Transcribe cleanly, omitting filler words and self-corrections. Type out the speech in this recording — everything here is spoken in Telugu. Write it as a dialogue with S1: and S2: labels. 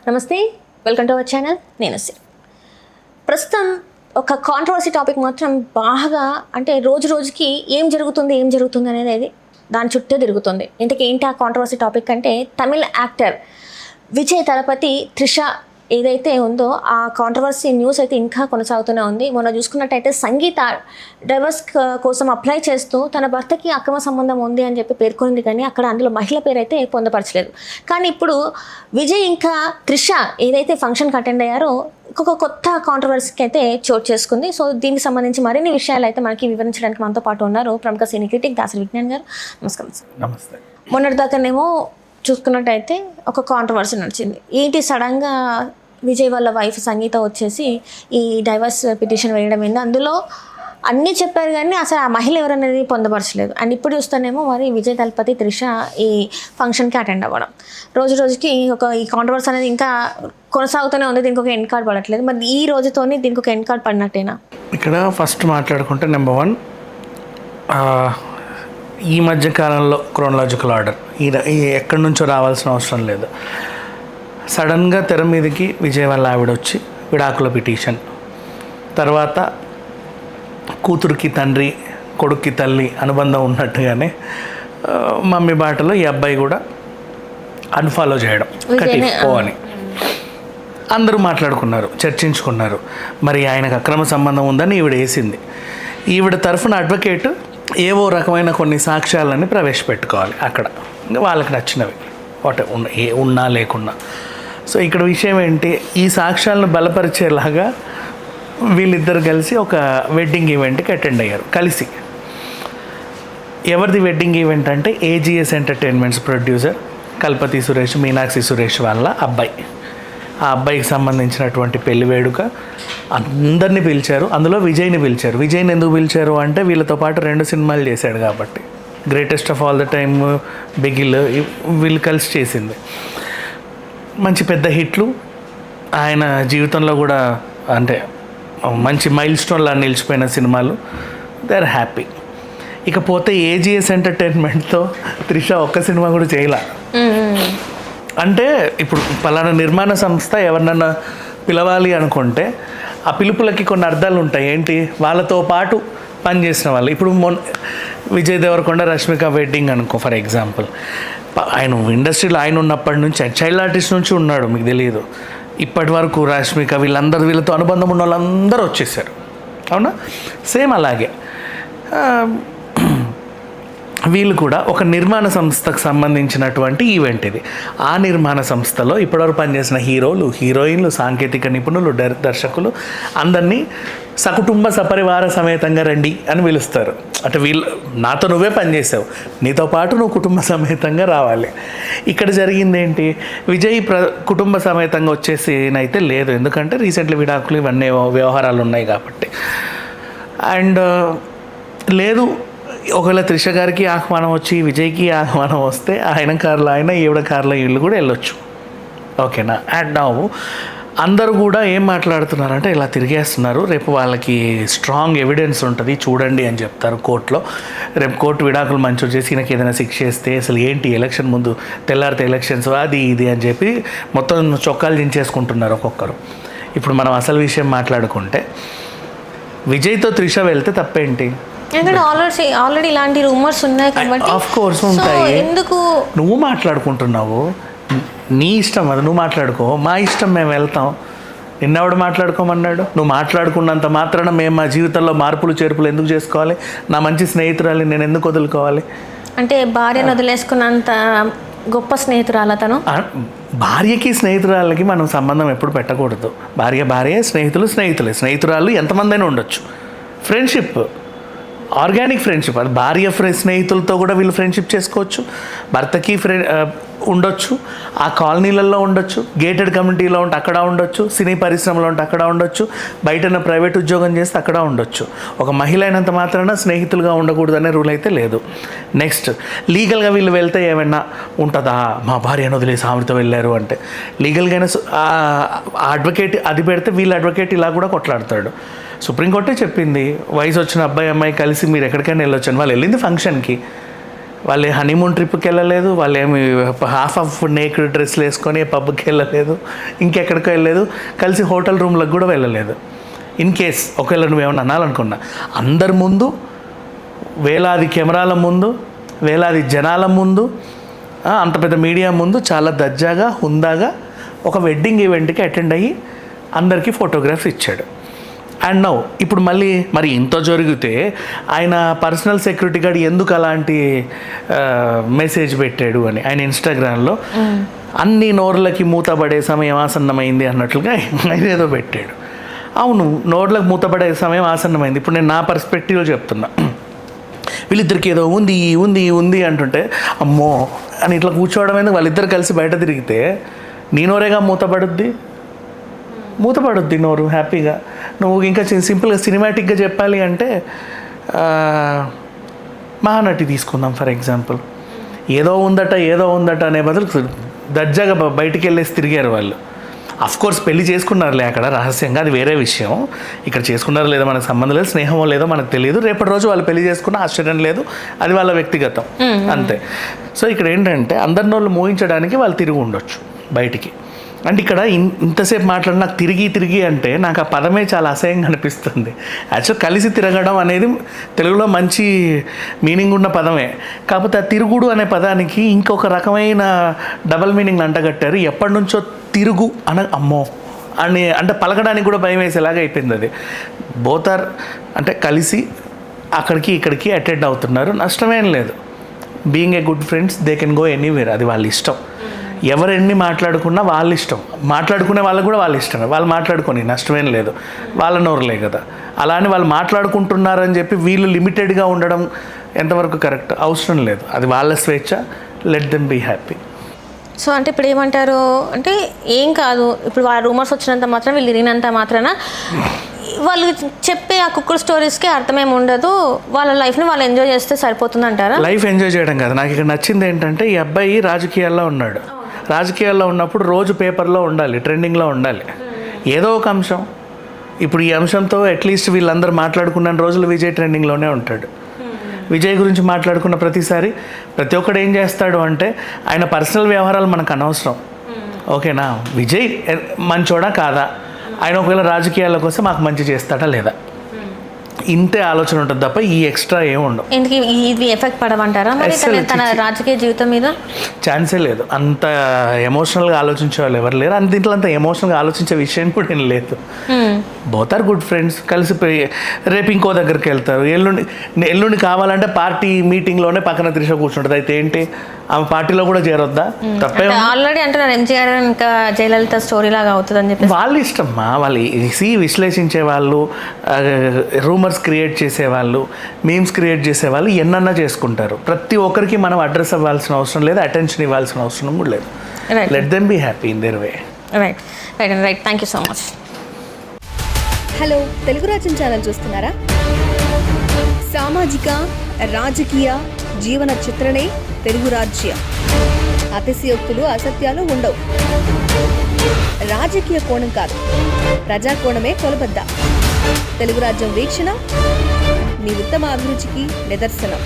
S1: నమస్తే, వెల్కమ్ టు అవర్ ఛానల్. నేను ప్రస్తుతం ఒక కాంట్రవర్సీ టాపిక్ మాత్రం బాగా అంటే రోజు రోజుకి ఏం జరుగుతుంది అనేది దాని చుట్టే తిరుగుతుంది. ఇంతకీ ఏంటి ఆ కాంట్రవర్సీ టాపిక్ అంటే తమిళ యాక్టర్ విజయ్ తలపతి త్రిష ఏదైతే ఉందో ఆ కాంట్రవర్సీ న్యూస్ అయితే ఇంకా కొనసాగుతూనే ఉంది. మొన్న చూసుకున్నట్టయితే సంగీత డైవర్స్ కోసం అప్లై చేస్తూ తన భర్తకి అక్రమ సంబంధం ఉంది అని చెప్పి పేర్కొంది, కానీ అక్కడ అందులో మహిళ పేరు అయితే పొందపరచలేదు. కానీ ఇప్పుడు విజయ్ ఇంకా త్రిష ఏదైతే ఫంక్షన్కి అటెండ్ అయ్యారో ఇంకొక కొత్త కాంట్రవర్సీకి అయితే చోటు చేసుకుంది. సో దీనికి సంబంధించి మరిన్ని విషయాలు అయితే మనకి వివరించడానికి మనతో పాటు ఉన్నారు ప్రముఖ సినీ క్రిటిక్ దాసరి విజ్ఞాన్ గారు. నమస్కారం సార్.
S2: నమస్తే.
S1: మొన్నటిదాకానేమో చూసుకున్నట్టయితే ఒక కాంట్రవర్సీ నడిచింది. ఏంటి సడన్గా విజయ్ వాళ్ళ వైఫ్ సంగీత వచ్చేసి ఈ డైవర్స్ పిటిషన్ వేయడం ఏంది, అందులో అన్నీ చెప్పారు కానీ అసలు ఆ మహిళ ఎవరనేది పొందపరచలేదు. అండ్ ఇప్పుడు చూస్తేనేమో మరి విజయ్ తలపతి త్రిష ఈ ఫంక్షన్కి అటెండ్ అవ్వడం రోజు రోజుకి ఈ కాంట్రవర్సీ అనేది ఇంకా కొనసాగుతూనే ఉంది. దీనికి ఒక ఎండ్ కార్డ్ పడట్లేదు. మరి ఈ రోజుతోనే దీనికి ఒక ఎండ్ కార్డ్ పడినట్టేనా?
S2: ఇక్కడ ఫస్ట్ మాట్లాడుకుంటే నెంబర్ 1 ఈ మధ్య కాలంలో క్రోనలాజికల్ ఆర్డర్ ఎక్కడి నుంచో రావాల్సిన అవసరం లేదు. సడన్గా తెర మీదకి విజయ్ వాళ్ళ ఆవిడ వచ్చి విడాకుల పిటిషన్, తర్వాత కూతురికి తండ్రి కొడుక్కి తల్లి అనుబంధం ఉన్నట్టుగానే మమ్మీ బాటలో ఈ అబ్బాయి కూడా అన్ఫాలో చేయడం కట్టిపో అని అందరూ మాట్లాడుకున్నారు, చర్చించుకున్నారు. మరి ఆయనకు అక్రమ సంబంధం ఉందని ఈవిడ వేసింది. ఈవిడ తరఫున అడ్వకేట్ ఏవో రకమైన కొన్ని సాక్ష్యాలని ప్రవేశపెట్టుకోవాలి అక్కడ, ఇంకా వాళ్ళకి నచ్చినవి ఒకటి ఉన్నా లేకున్నా. సో ఇక్కడ విషయం ఏంటి, ఈ సాక్ష్యాలను బలపరిచేలాగా వీళ్ళిద్దరు కలిసి ఒక వెడ్డింగ్ ఈవెంట్కి అటెండ్ అయ్యారు కలిసి. ఎవరిది వెడ్డింగ్ ఈవెంట్ అంటే AGs entertainments producer Kalpathi Suresh, Meenakshi Suresh వాళ్ళ అబ్బాయి. ఆ అబ్బాయికి సంబంధించినటువంటి పెళ్లి వేడుక అందరినీ పిలిచారు. అందులో విజయ్ని పిలిచారు. విజయ్ని ఎందుకు పిలిచారు అంటే వీళ్ళతో పాటు 2 సినిమాలు చేశాడు కాబట్టి. Greatest of all the time, Bigil, వీళ్ళు కలిసి చేసింది మంచి పెద్ద హిట్లు. ఆయన జీవితంలో కూడా అంటే మంచి మైల్ స్టోన్లా నిలిచిపోయిన సినిమాలు. They are happy. ఇకపోతే ఏజిఎస్ ఎంటర్టైన్మెంట్తో త్రిష ఒక్క సినిమా కూడా చేయలే. అంటే ఇప్పుడు పలానా నిర్మాణ సంస్థ ఎవరినన్నా పిలవాలి అనుకుంటే ఆ పిలుపులకి కొన్ని అర్థాలు ఉంటాయి. ఏంటి, వాళ్ళతో పాటు పనిచేసిన వాళ్ళు. ఇప్పుడు విజయ్ దేవరకొండ రష్మిక వెడ్డింగ్ అనుకో ఫర్ ఎగ్జాంపుల్. ఆయన ఇండస్ట్రీలో ఆయన ఉన్నప్పటి నుంచి చైల్డ్ ఆర్టిస్ట్ నుంచి ఉన్నాడు, మీకు తెలియదు. ఇప్పటి వరకు రష్మిక వీళ్ళతో అనుబంధం ఉన్న వాళ్ళందరూ వచ్చేసారు, అవునా? సేమ్ అలాగే వీళ్ళు కూడా ఒక నిర్మాణ సంస్థకు సంబంధించినటువంటి ఈవెంట్ ఇది. ఆ నిర్మాణ సంస్థలో ఇప్పటివరకు పనిచేసిన హీరోలు, హీరోయిన్లు, సాంకేతిక నిపుణులు, దర్శకులు అందరినీ సకుటుంబ సపరివార సమేతంగా రండి అని పిలుస్తారు. అంటే వీళ్ళు నాతో నువ్వే పనిచేసావు, నీతో పాటు నువ్వు కుటుంబ సమేతంగా రావాలి. ఇక్కడ జరిగింది ఏంటి, విజయ్ కుటుంబ సమేతంగా వచ్చేసినైతే లేదు, ఎందుకంటే రీసెంట్లీ విడాకులు ఇవన్నీ వ్యవహారాలు ఉన్నాయి కాబట్టి. అండ్ లేదు, ఒకవేళ త్రిష గారికి ఆహ్వానం వచ్చి విజయ్కి ఆహ్వానం వస్తే ఆయన కార్లో ఆయన, ఈవిడ కార్లో వీళ్ళు కూడా వెళ్ళొచ్చు, ఓకేనా? అండ్ నౌ అందరూ కూడా ఏం మాట్లాడుతున్నారంటే ఇలా తిరిగేస్తున్నారు, రేపు వాళ్ళకి స్ట్రాంగ్ ఎవిడెన్స్ ఉంటుంది చూడండి అని చెప్తారు కోర్టులో. రేపు కోర్టు విడాకులు మంజూరు చేసి ఈయనకి ఏదైనా శిక్ష చేస్తే అసలు ఏంటి, ఎలక్షన్ ముందు తెల్లారితే ఎలక్షన్స్ అది ఇది అని చెప్పి మొత్తం చొక్కాలు దించేసుకుంటున్నారు ఒక్కొక్కరు. ఇప్పుడు మనం అసలు విషయం మాట్లాడుకుంటే విజయ్తో త్రిష వెళ్తే తప్పేంటి?
S1: ఎందుకంటే ఆల్రెడీ ఇలాంటి రూమర్స్ ఉన్నాయి కాబట్టి.
S2: ఆఫ్ కోర్స్ ఉంటాయి.
S1: ఎందుకు
S2: నువ్వు మాట్లాడుకుంటున్నావు, నీ ఇష్టం అది, నువ్వు మాట్లాడుకో. మా ఇష్టం, మేము వెళ్తాం. నిన్నెవడు మాట్లాడుకోమన్నాడు? నువ్వు మాట్లాడుకున్నంత మాత్రాన మేము మా జీవితంలో మార్పులు చేర్పులు ఎందుకు చేసుకోవాలి? నా మంచి స్నేహితురాలి నేను ఎందుకు వదులుకోవాలి?
S1: అంటే భార్యను వదిలేసుకున్నంత గొప్ప స్నేహితురాలు అతను.
S2: భార్యకి స్నేహితురాలకి మనం సంబంధం ఎప్పుడు పెట్టకూడదు. భార్య, స్నేహితులే. స్నేహితురాలు ఎంతమంది అయినా ఉండొచ్చు. Friendship, organic friendship. అది భార్య స్నేహితులతో కూడా వీళ్ళు ఫ్రెండ్షిప్ చేసుకోవచ్చు. భర్తకి ఉండొచ్చు, ఆ కాలనీలలో ఉండొచ్చు, గేటెడ్ కమ్యూనిటీలో ఉంటే అక్కడ ఉండొచ్చు, సినీ పరిశ్రమలో ఉంటే అక్కడ ఉండొచ్చు, బయట ప్రైవేట్ ఉద్యోగం చేస్తే అక్కడ ఉండొచ్చు. ఒక మహిళ అయినంత మాత్రాన స్నేహితులుగా ఉండకూడదనే రూల్ అయితే లేదు. నెక్స్ట్, లీగల్గా వీళ్ళు వెళ్తే ఏమైనా ఉంటుందా? మా భార్యను వదిలేసి ఆవిడతో వెళ్ళారు అంటే లీగల్గా అడ్వకేట్ అది పెడితే వీళ్ళ అడ్వకేట్ ఇలా కూడా కొట్లాడతాడు. సుప్రీంకోర్టే చెప్పింది, వయసు వచ్చిన అబ్బాయి అమ్మాయి కలిసి మీరు ఎక్కడికైనా వెళ్ళొచ్చు అని. వాళ్ళు వెళ్ళింది ఫంక్షన్కి, వాళ్ళు హనీమూన్ ట్రిప్కి వెళ్ళలేదు, వాళ్ళు ఏమి హాఫ్ ఆఫ్ నేకెడ్ డ్రెస్లు వేసుకొని పబ్కి వెళ్ళలేదు, ఇంకెక్కడికో వెళ్ళలేదు, కలిసి హోటల్ రూమ్లకు కూడా వెళ్ళలేదు. ఇన్ కేస్ ఒకవేళ నువ్వేమన్నా అనాలనుకున్నా, అందరి ముందు, వేలాది కెమెరాల ముందు, వేలాది జనాల ముందు, అంత పెద్ద మీడియా ముందు చాలా దర్జాగా హుందాగా ఒక వెడ్డింగ్ ఈవెంట్కి అటెండ్ అయ్యి అందరికీ ఫోటోగ్రాఫ్స్ ఇచ్చాడు. అండ్ నౌ ఇప్పుడు మళ్ళీ మరి ఇంత జరిగితే ఆయన పర్సనల్ సెక్యూరిటీ గార్డ్ ఎందుకు అలాంటి మెసేజ్ పెట్టాడు అని ఆయన ఇన్స్టాగ్రామ్లో అన్ని నోర్లకి మూతపడే సమయం ఆసన్నమైంది అన్నట్లుగా ఆయన ఏదో పెట్టాడు. అవును, నోర్లకు మూతపడే సమయం ఆసన్నమైంది. ఇప్పుడు నేను నా పర్స్పెక్టివ్లో చెప్తున్నా, వీళ్ళిద్దరికి ఏదో ఉంది ఉంది ఉంది అంటుంటే అమ్మో అని ఇట్లా కూర్చోవడం ఎందుకు? వాళ్ళిద్దరు కలిసి బయట తిరిగితే నీ నోరేగా మూతపడుద్ది నోరు హ్యాపీగా. నువ్వు ఇంకా సింపుల్గా సినిమాటిక్గా చెప్పాలి అంటే మహానటి తీసుకుందాం ఫర్ ఎగ్జాంపుల్. ఏదో ఉందట అనే బదులు దర్జాగా బయటికి వెళ్ళేసి తిరిగారు వాళ్ళు. అఫ్కోర్స్ పెళ్లి చేసుకున్నారులే అక్కడ రహస్యంగా, అది వేరే విషయం. ఇక్కడ చేసుకున్నారో లేదో మనకు సంబంధం లేదు, స్నేహమో లేదో మనకు తెలియదు. రేపటి రోజు వాళ్ళు పెళ్లి చేసుకున్న ఆశ్చర్యం లేదు, అది వాళ్ళ వ్యక్తిగతం అంతే. సో ఇక్కడ ఏంటంటే అందరిని వాళ్ళు మోహించడానికి వాళ్ళు తిరిగి ఉండొచ్చు బయటికి. అంటే ఇక్కడ ఇంతసేపు మాట్లాడి నాకు తిరిగి అంటే నాకు ఆ పదమే చాలా అసహ్యంగా అనిపిస్తుంది. యాక్చువల్ కలిసి తిరగడం అనేది తెలుగులో మంచి మీనింగ్ ఉన్న పదమే, కాకపోతే ఆ తిరుగుడు అనే పదానికి ఇంకొక రకమైన డబల్ మీనింగ్ అంటగట్టారు. ఎప్పటి నుంచో తిరుగు అమ్మో అని అంటే పలకడానికి కూడా భయం వేసేలాగా అయిపోయింది అది. బోత్ అంటే కలిసి అక్కడికి ఇక్కడికి అటెండ్ అవుతున్నారు, నష్టమేం లేదు. Being a good friends they can go anywhere, అది వాళ్ళ ఇష్టం. ఎవరెన్ని మాట్లాడుకున్నా వాళ్ళ ఇష్టం, మాట్లాడుకునే వాళ్ళకు కూడా వాళ్ళ ఇష్టమే. వాళ్ళు మాట్లాడుకొని నష్టమేం లేదు, వాళ్ళ నోరులే కదా. అలా అని వాళ్ళు మాట్లాడుకుంటున్నారని చెప్పి వీళ్ళు లిమిటెడ్గా ఉండడం ఎంతవరకు కరెక్ట్? అవసరం లేదు, అది వాళ్ళ స్వేచ్ఛ. Let them be happy.
S1: So అంటే ఇప్పుడు ఏమంటారు అంటే ఏం కాదు, ఇప్పుడు వాళ్ళ రూమర్స్ వచ్చినంత మాత్రం వీళ్ళు తిరిగినంత మాత్రాన వాళ్ళు చెప్పే ఆ కుక్కర్ స్టోరీస్కి అర్థమేమి ఉండదు, వాళ్ళ లైఫ్ని వాళ్ళు ఎంజాయ్ చేస్తే సరిపోతుంది అంటారా?
S2: లైఫ్ ఎంజాయ్ చేయడం కాదు, నాకు ఇక్కడ నచ్చింది ఏంటంటే ఈ అబ్బాయి రాజకీయాల్లో ఉన్నాడు. రాజకీయాల్లో ఉన్నప్పుడు రోజు పేపర్లో ఉండాలి, ట్రెండింగ్లో ఉండాలి ఏదో ఒక అంశం. ఇప్పుడు ఈ అంశంతో అట్లీస్ట్ వీళ్ళందరూ మాట్లాడుకున్న రోజులు విజయ్ ట్రెండింగ్లోనే ఉంటాడు. విజయ్ గురించి మాట్లాడుకున్న ప్రతిసారి ప్రతి ఒక్కడు ఏం చేస్తాడు అంటే ఆయన పర్సనల్ వ్యవహారాలు మనకు అనవసరం, ఓకేనా? విజయ్ మంచోడా కాదా, ఆయన ఒకవేళ రాజకీయాల కోసం మాకు మంచి చేస్తాడా లేదా, ఇంతే ఆలోచన ఉంటుంది తప్ప ఈ ఎక్స్ట్రా ఏమి ఉండవు.
S1: ఎందుకు ఇది ఎఫెక్ట్ పడమంటారా మరి తన రాజకీయ జీవితం మీద?
S2: ఛాన్సే లేదు, అంత ఎమోషనల్గా ఆలోచించే వాళ్ళు ఎవరు లేరు. అంత దీంట్లో అంత ఎమోషనల్గా ఆలోచించే విషయం కూడా ఏం లేదు. బోత్ ఆర్ గుడ్ ఫ్రెండ్స్, కలిసిపోయి రేపు ఇంకో దగ్గరికి వెళ్తారు. ఎల్లుండి కావాలంటే పార్టీ మీటింగ్లోనే పక్కన త్రిష కూర్చుంటుంది. అయితే ఏంటి, ఆమె పార్టీలో కూడా చేరొద్దా? తప్పే.
S1: ఆల్రెడీ అంటున్నారు ఎంజీఆర్ ఇంకా జయలలిత స్టోరీ లాగా అవుతుంది అని చెప్పి.
S2: వాళ్ళ ఇష్టమ్మా, వాళ్ళు విశ్లేషించే వాళ్ళు, రూమర్స్ క్రియేట్ చేసేవాళ్ళు, మీమ్స్ క్రియేట్ చేసేవాళ్ళు ఎన్నన్నా చేసుకుంటారు. ప్రతి ఒక్కరికి మనం అడ్రస్ అవ్వాల్సిన అవసరం లేదు, అటెన్షన్ ఇవ్వాల్సిన అవసరం కూడా లేదు. Let them be happy in their way.
S1: Right right right thank you so much.
S3: Hello, Telugu Rajyam channel చూస్తున్నారా? సామాజిక రాజకీయ జీవన చిత్రణే తెలుగు రాజ్యం. అతిశయోక్తులు అసత్యాలు ఉండవు. రాజకీయ కోణం కాదు, ప్రజా కోణమే కొలబద్ద. తెలుగు రాజ్యం వీక్షణ మీ ఉత్తమ అభిరుచికి నిదర్శనం.